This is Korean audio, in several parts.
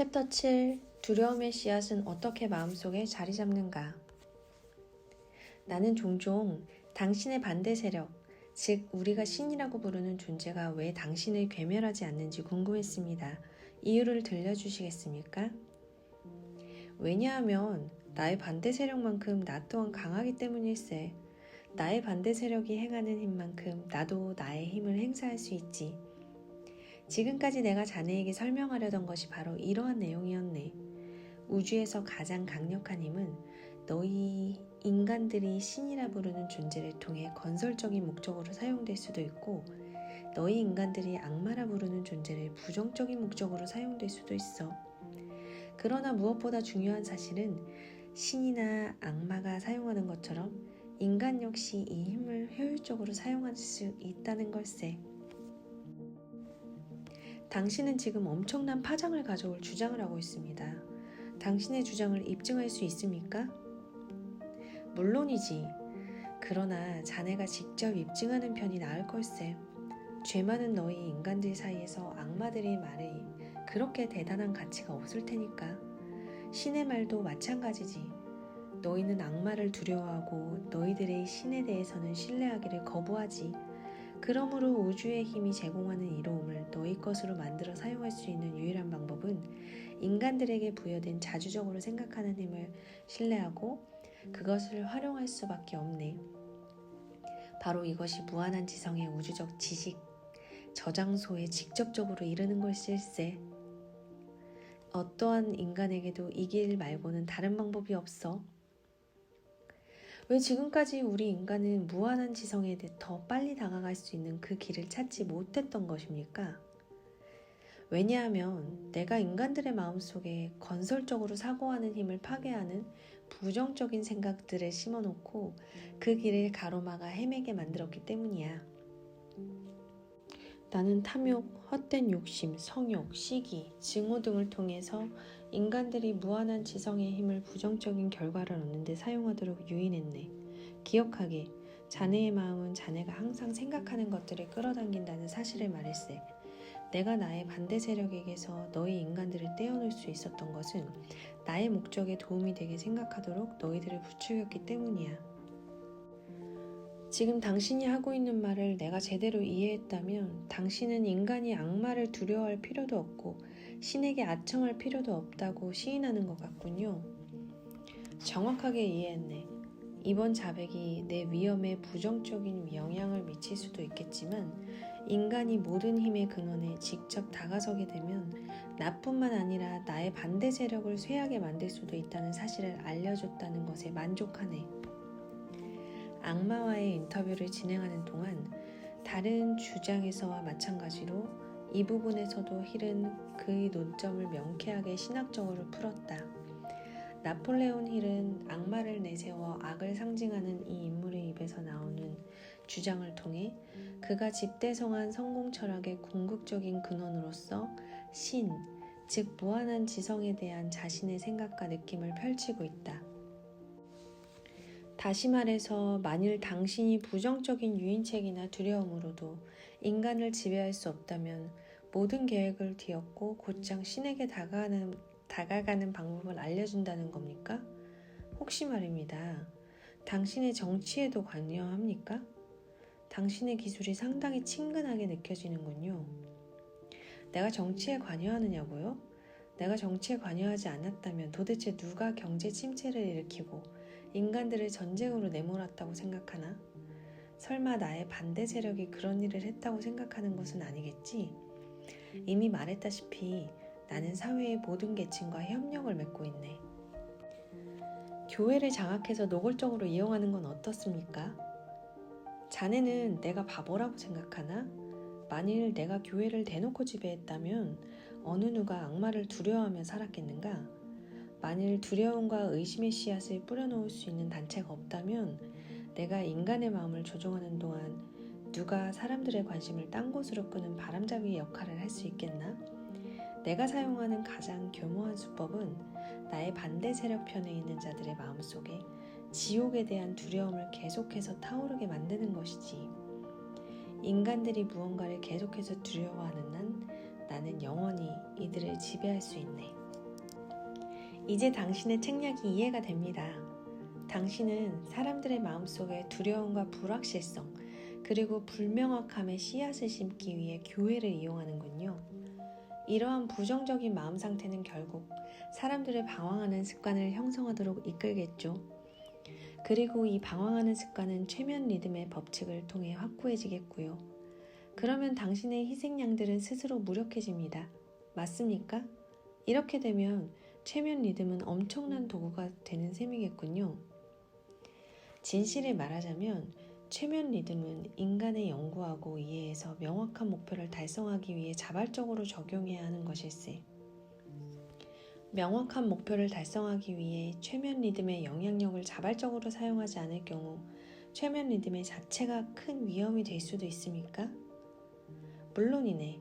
챕터 7. 두려움의 씨앗은 어떻게 마음속에 자리 잡는가? 나는 종종 당신의 반대 세력, 즉 우리가 신이라고 부르는 존재가 왜 당신을 괴멸하지 않는지 궁금했습니다. 이유를 들려주시겠습니까? 왜냐하면 나의 반대 세력만큼 나 또한 강하기 때문일세. 나의 반대 세력이 행하는 힘만큼 나도 나의 힘을 행사할 수 있지. 지금까지 내가 자네에게 설명하려던 것이 바로 이러한 내용이었네. 우주에서 가장 강력한 힘은 너희 인간들이 신이라 부르는 존재를 통해 건설적인 목적으로 사용될 수도 있고, 너희 인간들이 악마라 부르는 존재를 부정적인 목적으로 사용될 수도 있어. 그러나 무엇보다 중요한 사실은 신이나 악마가 사용하는 것처럼 인간 역시 이 힘을 효율적으로 사용할 수 있다는 걸세. 당신은 지금 엄청난 파장을 가져올 주장을 하고 있습니다. 당신의 주장을 입증할 수 있습니까? 물론이지. 그러나 자네가 직접 입증하는 편이 나을 걸세. 죄 많은 너희 인간들 사이에서 악마들의 말이 그렇게 대단한 가치가 없을 테니까. 신의 말도 마찬가지지. 너희는 악마를 두려워하고 너희들의 신에 대해서는 신뢰하기를 거부하지. 그러므로 우주의 힘이 제공하는 이로움을 너희 것으로 만들어 사용할 수 있는 유일한 방법은 인간들에게 부여된 자주적으로 생각하는 힘을 신뢰하고 그것을 활용할 수밖에 없네. 바로 이것이 무한한 지성의 우주적 지식, 저장소에 직접적으로 이르는 것일세. 어떠한 인간에게도 이 길 말고는 다른 방법이 없어. 왜 지금까지 우리 인간은 무한한 지성에 더 빨리 다가갈 수 있는 그 길을 찾지 못했던 것입니까? 왜냐하면 내가 인간들의 마음속에 건설적으로 사고하는 힘을 파괴하는 부정적인 생각들을 심어놓고 그 길을 가로막아 헤매게 만들었기 때문이야. 나는 탐욕, 헛된 욕심, 성욕, 시기, 증오 등을 통해서 인간들이 무한한 지성의 힘을 부정적인 결과를 얻는 데 사용하도록 유인했네. 기억하게, 자네의 마음은 자네가 항상 생각하는 것들을 끌어당긴다는 사실을 말했세. 내가 나의 반대 세력에게서 너희 인간들을 떼어놓을 수 있었던 것은 나의 목적에 도움이 되게 생각하도록 너희들을 부추겼기 때문이야. 지금 당신이 하고 있는 말을 내가 제대로 이해했다면 당신은 인간이 악마를 두려워할 필요도 없고 신에게 아첨할 필요도 없다고 시인하는 것 같군요. 정확하게 이해했네. 이번 자백이 내 위험에 부정적인 영향을 미칠 수도 있겠지만 인간이 모든 힘의 근원에 직접 다가서게 되면 나뿐만 아니라 나의 반대 세력을 쇠하게 만들 수도 있다는 사실을 알려줬다는 것에 만족하네. 악마와의 인터뷰를 진행하는 동안 다른 주장에서와 마찬가지로 이 부분에서도 힐은 그의 논점을 명쾌하게 신학적으로 풀었다. 나폴레온 힐은 악마를 내세워 악을 상징하는 이 인물의 입에서 나오는 주장을 통해 그가 집대성한 성공 철학의 궁극적인 근원으로서 신, 즉 무한한 지성에 대한 자신의 생각과 느낌을 펼치고 있다. 다시 말해서 만일 당신이 부정적인 유인책이나 두려움으로도 인간을 지배할 수 없다면 모든 계획을 뒤엎고 곧장 신에게 다가가는 방법을 알려준다는 겁니까? 혹시 말입니다. 당신의 정치에도 관여합니까? 당신의 기술이 상당히 친근하게 느껴지는군요. 내가 정치에 관여하느냐고요? 내가 정치에 관여하지 않았다면 도대체 누가 경제 침체를 일으키고 인간들을 전쟁으로 내몰았다고 생각하나? 설마 나의 반대 세력이 그런 일을 했다고 생각하는 것은 아니겠지? 이미 말했다시피 나는 사회의 모든 계층과 협력을 맺고 있네. 교회를 장악해서 노골적으로 이용하는 건 어떻습니까? 자네는 내가 바보라고 생각하나? 만일 내가 교회를 대놓고 지배했다면 어느 누가 악마를 두려워하며 살았겠는가? 만일 두려움과 의심의 씨앗을 뿌려놓을 수 있는 단체가 없다면 내가 인간의 마음을 조종하는 동안 누가 사람들의 관심을 딴 곳으로 끄는 바람잡이 역할을 할 수 있겠나? 내가 사용하는 가장 교모한 수법은 나의 반대 세력 편에 있는 자들의 마음속에 지옥에 대한 두려움을 계속해서 타오르게 만드는 것이지. 인간들이 무언가를 계속해서 두려워하는 나는 영원히 이들을 지배할 수 있네. 이제 당신의 책략이 이해가 됩니다. 당신은 사람들의 마음속에 두려움과 불확실성, 그리고 불명확함의 씨앗을 심기 위해 교회를 이용하는군요. 이러한 부정적인 마음 상태는 결국 사람들을 방황하는 습관을 형성하도록 이끌겠죠. 그리고 이 방황하는 습관은 최면 리듬의 법칙을 통해 확고해지겠고요. 그러면 당신의 희생양들은 스스로 무력해집니다. 맞습니까? 이렇게 되면 최면 리듬은 엄청난 도구가 되는 셈이겠군요. 진실을 말하자면 최면 리듬은 인간의 연구하고 이해해서 명확한 목표를 달성하기 위해 자발적으로 적용해야 하는 것일세. 명확한 목표를 달성하기 위해 최면 리듬의 영향력을 자발적으로 사용하지 않을 경우 최면 리듬의 자체가 큰 위험이 될 수도 있습니까? 물론이네.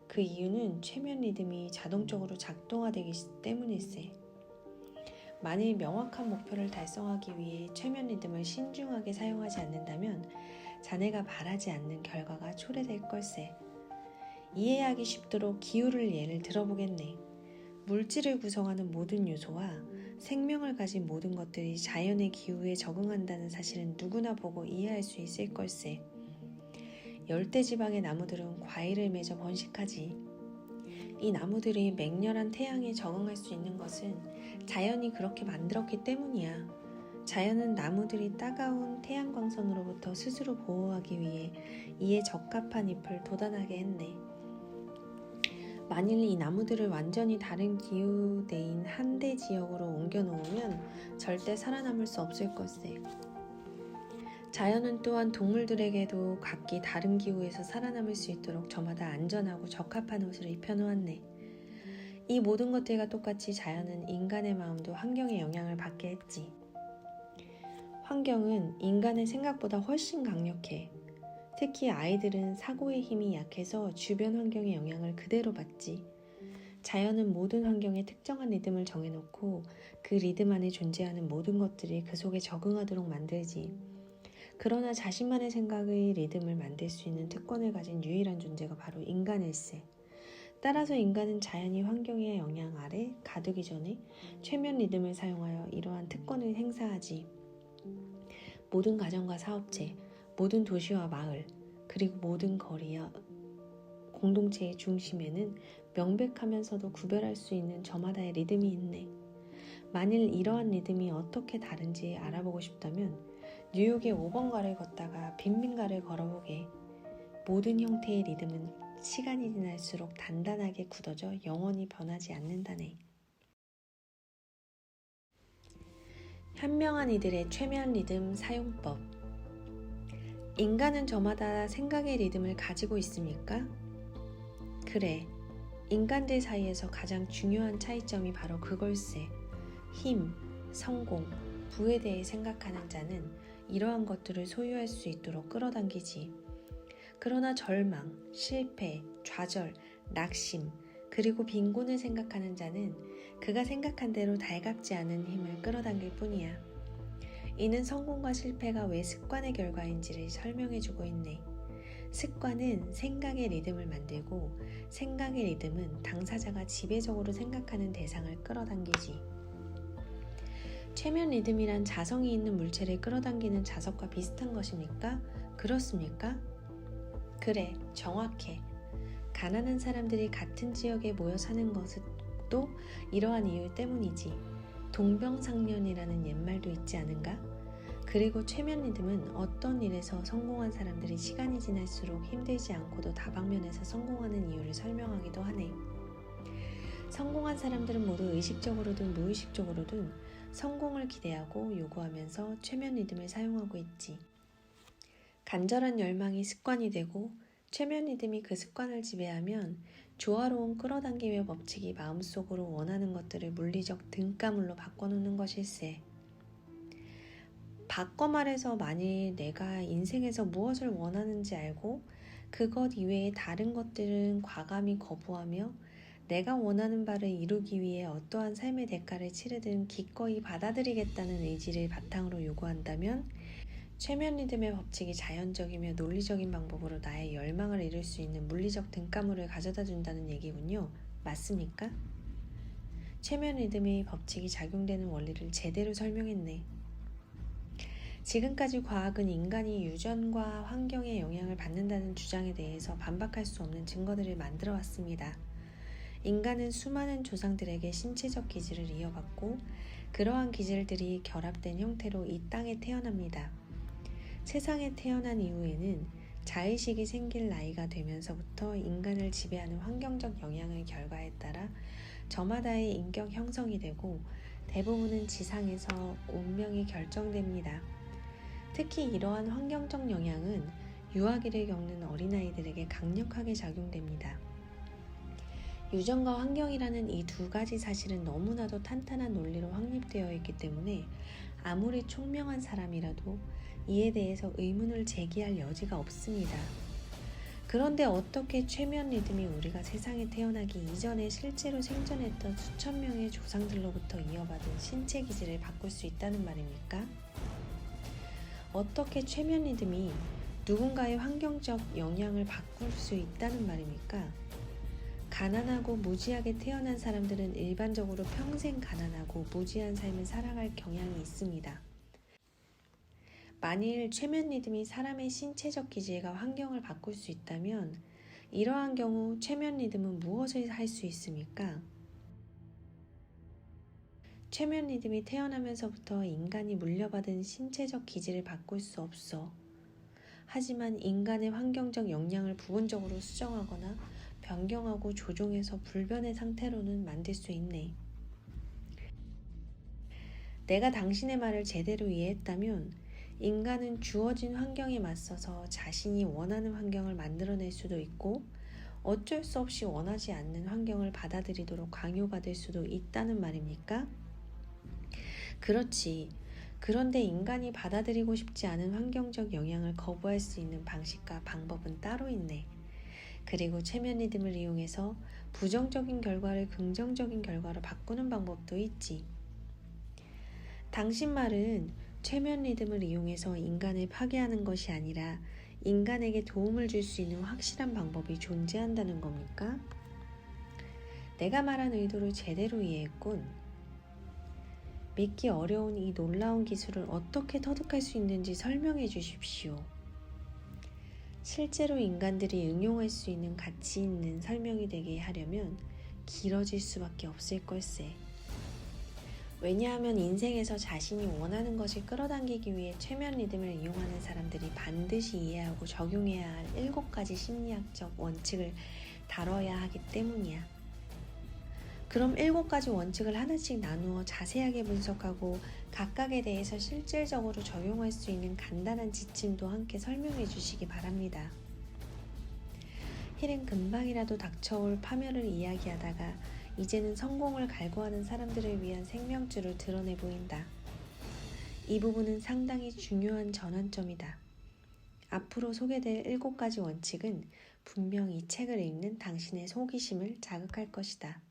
그 이유는 최면 리듬이 자동적으로 작동화되기 때문일세. 만일 명확한 목표를 달성하기 위해 최면 리듬을 신중하게 사용하지 않는다면 자네가 바라지 않는 결과가 초래될 걸세. 이해하기 쉽도록 기후를 예를 들어보겠네. 물질을 구성하는 모든 요소와 생명을 가진 모든 것들이 자연의 기후에 적응한다는 사실은 누구나 보고 이해할 수 있을 걸세. 열대지방의 나무들은 과일을 맺어 번식하지. 이 나무들이 맹렬한 태양에 적응할 수 있는 것은 자연이 그렇게 만들었기 때문이야. 자연은 나무들이 따가운 태양광선으로부터 스스로 보호하기 위해 이에 적합한 잎을 돋아나게 했네. 만일 이 나무들을 완전히 다른 기후대인 한대 지역으로 옮겨놓으면 절대 살아남을 수 없을 것세. 자연은 또한 동물들에게도 각기 다른 기후에서 살아남을 수 있도록 저마다 안전하고 적합한 옷을 입혀놓았네. 이 모든 것들과 똑같이 자연은 인간의 마음도 환경의 영향을 받게 했지. 환경은 인간의 생각보다 훨씬 강력해. 특히 아이들은 사고의 힘이 약해서 주변 환경의 영향을 그대로 받지. 자연은 모든 환경에 특정한 리듬을 정해놓고 그 리듬 안에 존재하는 모든 것들이 그 속에 적응하도록 만들지. 그러나 자신만의 생각의 리듬을 만들 수 있는 특권을 가진 유일한 존재가 바로 인간일세. 따라서 인간은 자연이 환경의 영향 아래 가두기 전에 최면 리듬을 사용하여 이러한 특권을 행사하지. 모든 가정과 사업체, 모든 도시와 마을, 그리고 모든 거리와 공동체의 중심에는 명백하면서도 구별할 수 있는 저마다의 리듬이 있네. 만일 이러한 리듬이 어떻게 다른지 알아보고 싶다면 뉴욕의 5번가를 걷다가 빈민가를 걸어보게. 모든 형태의 리듬은 시간이 지날수록 단단하게 굳어져 영원히 변하지 않는다네. 현명한 이들의 최면 리듬 사용법. 인간은 저마다 생각의 리듬을 가지고 있습니까? 그래, 인간들 사이에서 가장 중요한 차이점이 바로 그걸세. 힘, 성공, 부에 대해 생각하는 자는 이러한 것들을 소유할 수 있도록 끌어당기지. 그러나 절망, 실패, 좌절, 낙심, 그리고 빈곤을 생각하는 자는 그가 생각한 대로 달갑지 않은 힘을 끌어당길 뿐이야. 이는 성공과 실패가 왜 습관의 결과인지를 설명해주고 있네. 습관은 생각의 리듬을 만들고 생각의 리듬은 당사자가 지배적으로 생각하는 대상을 끌어당기지. 최면 리듬이란 자성이 있는 물체를 끌어당기는 자석과 비슷한 것입니까? 그렇습니까? 그래, 정확해. 가난한 사람들이 같은 지역에 모여 사는 것도 이러한 이유 때문이지. 동병상련이라는 옛말도 있지 않은가? 그리고 최면 리듬은 어떤 일에서 성공한 사람들이 시간이 지날수록 힘들지 않고도 다방면에서 성공하는 이유를 설명하기도 하네. 성공한 사람들은 모두 의식적으로든 무의식적으로든 성공을 기대하고 요구하면서 최면 리듬을 사용하고 있지. 간절한 열망이 습관이 되고 최면 리듬이 그 습관을 지배하면 조화로운 끌어당김의 법칙이 마음속으로 원하는 것들을 물리적 등가물로 바꿔놓는 것일세. 바꿔 말해서 만일 내가 인생에서 무엇을 원하는지 알고 그것 이외의 다른 것들은 과감히 거부하며 내가 원하는 바를 이루기 위해 어떠한 삶의 대가를 치르든 기꺼이 받아들이겠다는 의지를 바탕으로 요구한다면 최면 리듬의 법칙이 자연적이며 논리적인 방법으로 나의 열망을 이룰 수 있는 물리적 등가물을 가져다 준다는 얘기군요. 맞습니까? 최면 리듬의 법칙이 작용되는 원리를 제대로 설명했네. 지금까지 과학은 인간이 유전과 환경의 영향을 받는다는 주장에 대해서 반박할 수 없는 증거들을 만들어 왔습니다. 인간은 수많은 조상들에게 신체적 기질을 이어받고 그러한 기질들이 결합된 형태로 이 땅에 태어납니다. 세상에 태어난 이후에는 자의식이 생길 나이가 되면서부터 인간을 지배하는 환경적 영향의 결과에 따라 저마다의 인격 형성이 되고 대부분은 지상에서 운명이 결정됩니다. 특히 이러한 환경적 영향은 유아기를 겪는 어린아이들에게 강력하게 작용됩니다. 유전과 환경이라는 이 두 가지 사실은 너무나도 탄탄한 논리로 확립되어 있기 때문에 아무리 총명한 사람이라도 이에 대해서 의문을 제기할 여지가 없습니다. 그런데 어떻게 최면 리듬이 우리가 세상에 태어나기 이전에 실제로 생존했던 수천 명의 조상들로부터 이어받은 신체 기질을 바꿀 수 있다는 말입니까? 어떻게 최면 리듬이 누군가의 환경적 영향을 바꿀 수 있다는 말입니까? 가난하고 무지하게 태어난 사람들은 일반적으로 평생 가난하고 무지한 삶을 살아갈 경향이 있습니다. 만일 최면 리듬이 사람의 신체적 기질과 환경을 바꿀 수 있다면 이러한 경우 최면 리듬은 무엇을 할 수 있습니까? 최면 리듬이 태어나면서부터 인간이 물려받은 신체적 기질을 바꿀 수 없어. 하지만 인간의 환경적 영향을 부분적으로 수정하거나 변경하고 조종해서 불변의 상태로는 만들 수 있네. 내가 당신의 말을 제대로 이해했다면 인간은 주어진 환경에 맞서서 자신이 원하는 환경을 만들어낼 수도 있고 어쩔 수 없이 원하지 않는 환경을 받아들이도록 강요받을 수도 있다는 말입니까? 그렇지. 그런데 인간이 받아들이고 싶지 않은 환경적 영향을 거부할 수 있는 방식과 방법은 따로 있네. 그리고 최면 리듬을 이용해서 부정적인 결과를 긍정적인 결과로 바꾸는 방법도 있지. 당신 말은 최면 리듬을 이용해서 인간을 파괴하는 것이 아니라 인간에게 도움을 줄 수 있는 확실한 방법이 존재한다는 겁니까? 내가 말한 의도를 제대로 이해했군. 믿기 어려운 이 놀라운 기술을 어떻게 터득할 수 있는지 설명해 주십시오. 실제로 인간들이 응용할 수 있는 가치 있는 설명이 되게 하려면 길어질 수밖에 없을 걸세. 왜냐하면 인생에서 자신이 원하는 것을 끌어당기기 위해 최면 리듬을 이용하는 사람들이 반드시 이해하고 적용해야 할 7가지 심리학적 원칙을 다뤄야 하기 때문이야. 그럼 7가지 원칙을 하나씩 나누어 자세하게 분석하고 각각에 대해서 실질적으로 적용할 수 있는 간단한 지침도 함께 설명해 주시기 바랍니다. 힐은 금방이라도 닥쳐올 파멸을 이야기하다가 이제는 성공을 갈구하는 사람들을 위한 생명줄을 드러내 보인다. 이 부분은 상당히 중요한 전환점이다. 앞으로 소개될 7가지 원칙은 분명 이 책을 읽는 당신의 호기심을 자극할 것이다.